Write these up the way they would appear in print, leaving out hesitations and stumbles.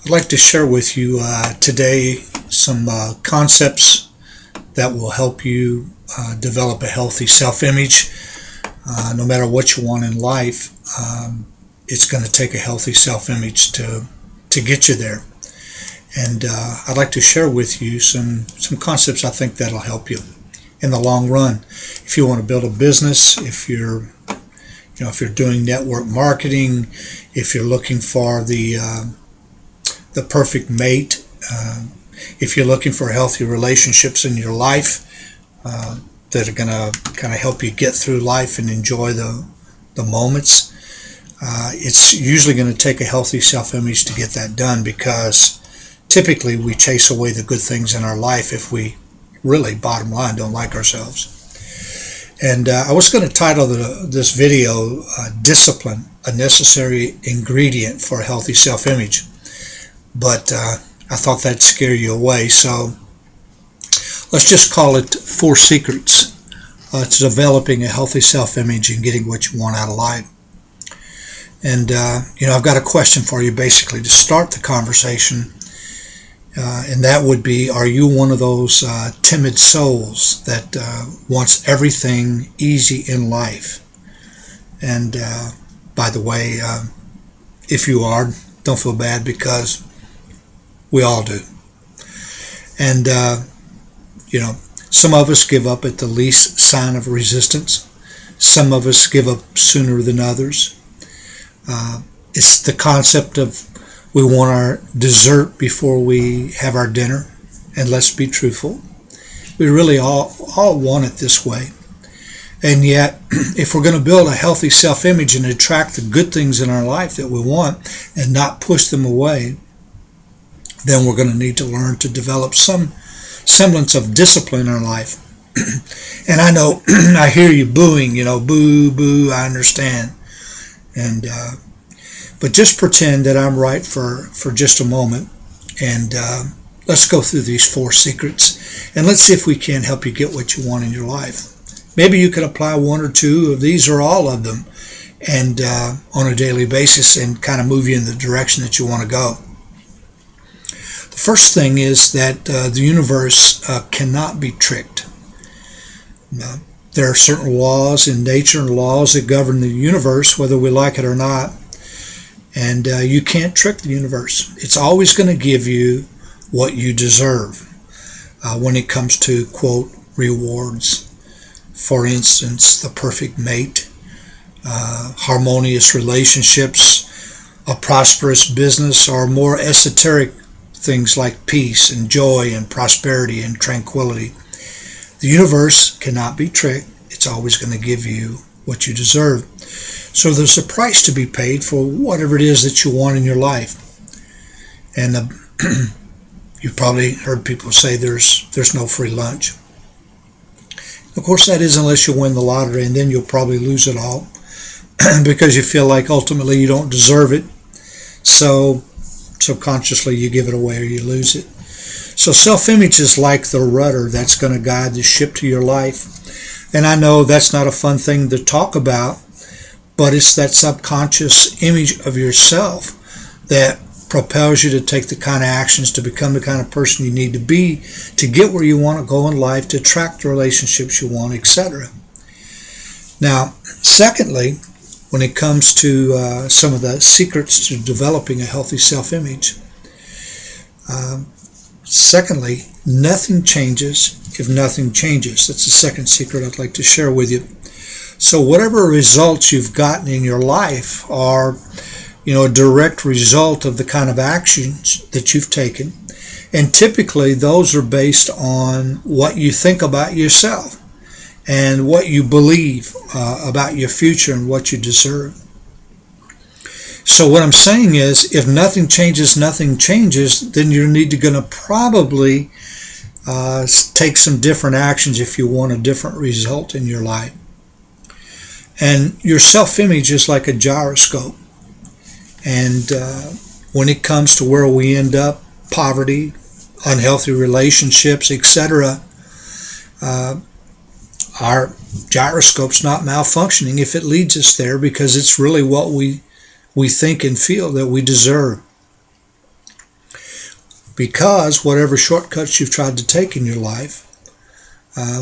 I'd like to share with you today some concepts that will help you develop a healthy self-image. No matter what you want in life, it's going to take a healthy self-image to get you there. And I'd like to share with you some concepts I think that'll help you in the long run. If you want to build a business, if you're doing network marketing, if you're looking for the perfect mate, if you're looking for healthy relationships in your life that are going to kind of help you get through life and enjoy the moments, it's usually going to take a healthy self-image to get that done, because typically we chase away the good things in our life if we really, bottom line, don't like ourselves. And I was going to title this video Discipline, a Necessary Ingredient for a Healthy Self-Image. But I thought that'd scare you away, so let's just call it 4 secrets to developing a healthy self-image and getting what you want out of life. And I've got a question for you basically to start the conversation, and that would be, are you one of those timid souls that wants everything easy in life? And by the way, if you are, don't feel bad, because we all do. And some of us give up at the least sign of resistance. Some of us give up sooner than others. It's the concept of we want our dessert before we have our dinner. And let's be truthful, we really all want it this way. And yet, if we're going to build a healthy self-image and attract the good things in our life that we want and not push them away, then we're going to need to learn to develop some semblance of discipline in our life. And I know, I hear you booing, boo, boo, I understand. And but just pretend that I'm right for just a moment, and let's go through these 4 secrets, and let's see if we can help you get what you want in your life. Maybe you can apply 1 or 2 of these or all of them, and on a daily basis, and kind of move you in the direction that you want to go. The first thing is that the universe cannot be tricked. There are certain laws in nature and laws that govern the universe, whether we like it or not. And you can't trick the universe. It's always going to give you what you deserve when it comes to, quote, rewards. For instance, the perfect mate, harmonious relationships, a prosperous business, or more esoteric things like peace and joy and prosperity and tranquility. The universe cannot be tricked. It's always going to give you what you deserve. So there's a price to be paid for whatever it is that you want in your life. And you've probably heard people say there's no free lunch. Of course, that is unless you win the lottery, and then you'll probably lose it all because you feel like ultimately you don't deserve it. So subconsciously you give it away or you lose it. So self-image is like the rudder that's going to guide the ship to your life. And I know that's not a fun thing to talk about, but it's that subconscious image of yourself that propels you to take the kind of actions to become the kind of person you need to be to get where you want to go in life, to attract the relationships you want, etc. Now, secondly, when it comes to some of the secrets to developing a healthy self-image, secondly, nothing changes if nothing changes. That's the second secret I'd like to share with you. So whatever results you've gotten in your life are, a direct result of the kind of actions that you've taken. And typically those are based on what you think about yourself and what you believe about your future and what you deserve. So what I'm saying is, if nothing changes, then you're going to probably take some different actions if you want a different result in your life. And your self-image is like a gyroscope. And when it comes to where we end up, poverty, unhealthy relationships, etc., our gyroscope's not malfunctioning if it leads us there, because it's really what we think and feel that we deserve. because whatever shortcuts you've tried to take in your life,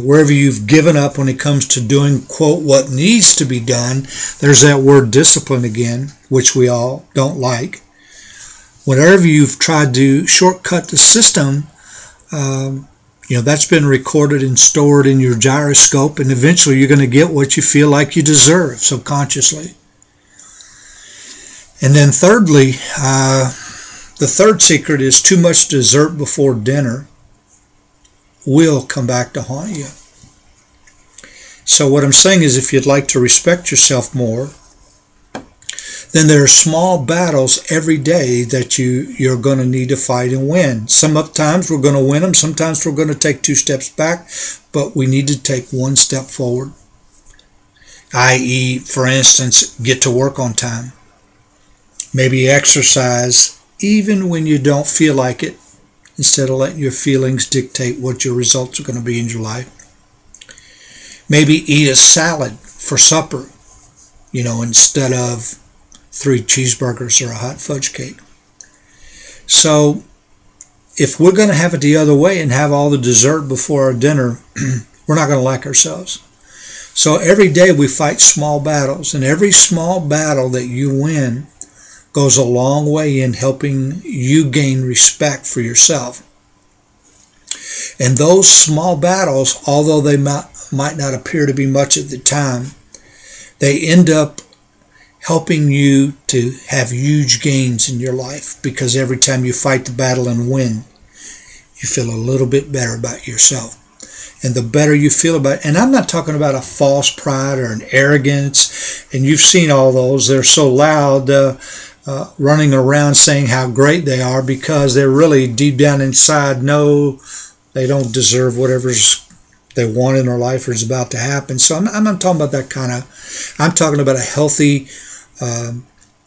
wherever you've given up when it comes to doing, quote, what needs to be done, there's that word discipline again, which we all don't like. Whenever you've tried to shortcut the system, that's been recorded and stored in your gyroscope, and eventually you're going to get what you feel like you deserve subconsciously. And then thirdly, the third secret is too much dessert before dinner will come back to haunt you. So what I'm saying is, if you'd like to respect yourself more, then there are small battles every day that you're going to need to fight and win. Sometimes we're going to win them, sometimes we're going to take 2 steps back, but we need to take 1 step forward. I.e., for instance, get to work on time. Maybe exercise even when you don't feel like it, instead of letting your feelings dictate what your results are going to be in your life. Maybe eat a salad for supper, instead of 3 cheeseburgers or a hot fudge cake. So if we're going to have it the other way and have all the dessert before our dinner, we're not going to like ourselves. So every day we fight small battles, and every small battle that you win goes a long way in helping you gain respect for yourself. And those small battles, although they might not appear to be much at the time, they end up helping you to have huge gains in your life, because every time you fight the battle and win, you feel a little bit better about yourself. And the better you feel about it, and I'm not talking about a false pride or an arrogance, and you've seen all those, they're so loud, running around saying how great they are, because they're really deep down inside know they don't deserve whatever they want in their life or is about to happen. So I'm not talking about that kind of, I'm talking about a healthy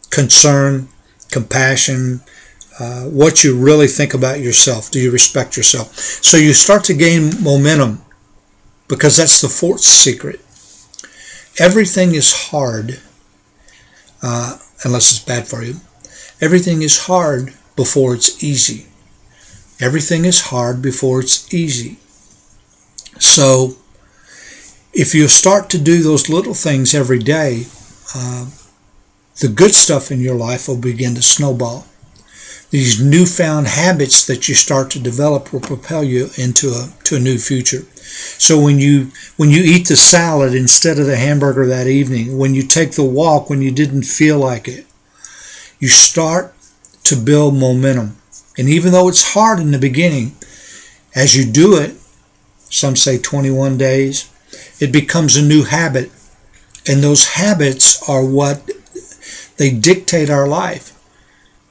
concern, compassion, what you really think about yourself. Do you respect yourself? So you start to gain momentum, because that's the 4th secret. Everything is hard, unless it's bad for you. Everything is hard before it's easy. Everything is hard before it's easy. So if you start to do those little things every day, the good stuff in your life will begin to snowball. These newfound habits that you start to develop will propel you into a new future. So when you eat the salad instead of the hamburger that evening, when you take the walk when you didn't feel like it, you start to build momentum. And even though it's hard in the beginning, as you do it, some say 21 days, it becomes a new habit. And those habits are what they dictate our life.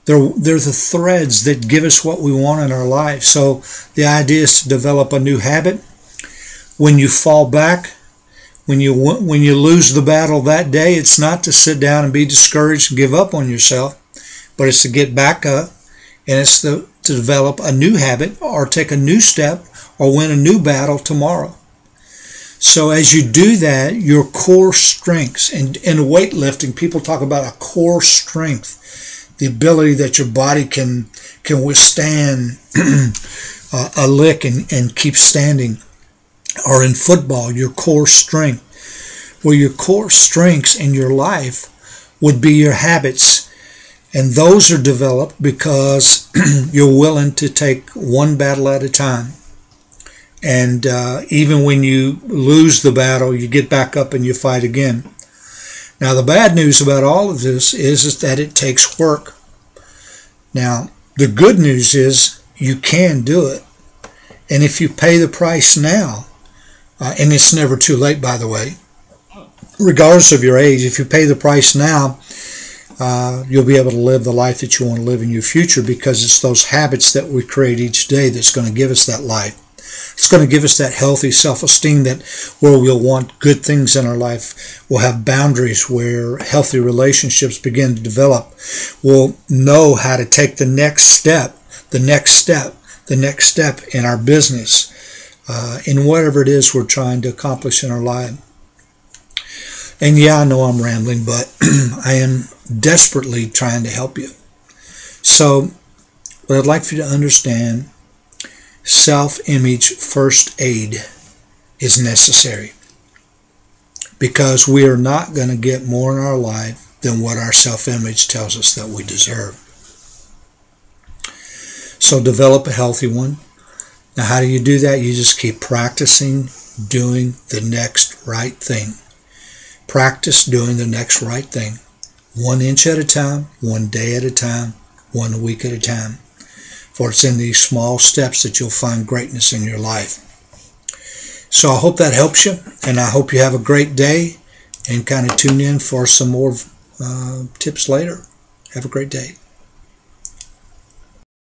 They're the threads that give us what we want in our life. So the idea is to develop a new habit. When you fall back, when you lose the battle that day, it's not to sit down and be discouraged and give up on yourself, but it's to get back up, and it's to develop a new habit or take a new step or win a new battle tomorrow. So as you do that, your core strengths, and in weightlifting, people talk about a core strength, the ability that your body can withstand a lick and keep standing. Or in football, your core strength. Well, your core strengths in your life would be your habits. And those are developed because you're willing to take one battle at a time. And even when you lose the battle, you get back up and you fight again. Now, the bad news about all of this is that it takes work. Now, the good news is you can do it. And if you pay the price now, and it's never too late, by the way, regardless of your age, if you pay the price now, you'll be able to live the life that you want to live in your future, because it's those habits that we create each day that's going to give us that life. It's going to give us that healthy self-esteem, that where we'll want good things in our life. We'll have boundaries where healthy relationships begin to develop. We'll know how to take the next step in our business, in whatever it is we're trying to accomplish in our life. And yeah, I know I'm rambling, but I am desperately trying to help you. So But I'd like for you to understand self-image first aid is necessary, because we are not going to get more in our life than what our self-image tells us that we deserve. So develop a healthy one. Now, how do you do that? You just keep practicing doing the next right thing. Practice doing the next right thing. 1 inch at a time, 1 day at a time, 1 week at a time. For it's in these small steps that you'll find greatness in your life. So I hope that helps you, and I hope you have a great day, and kind of tune in for some more tips later. Have a great day.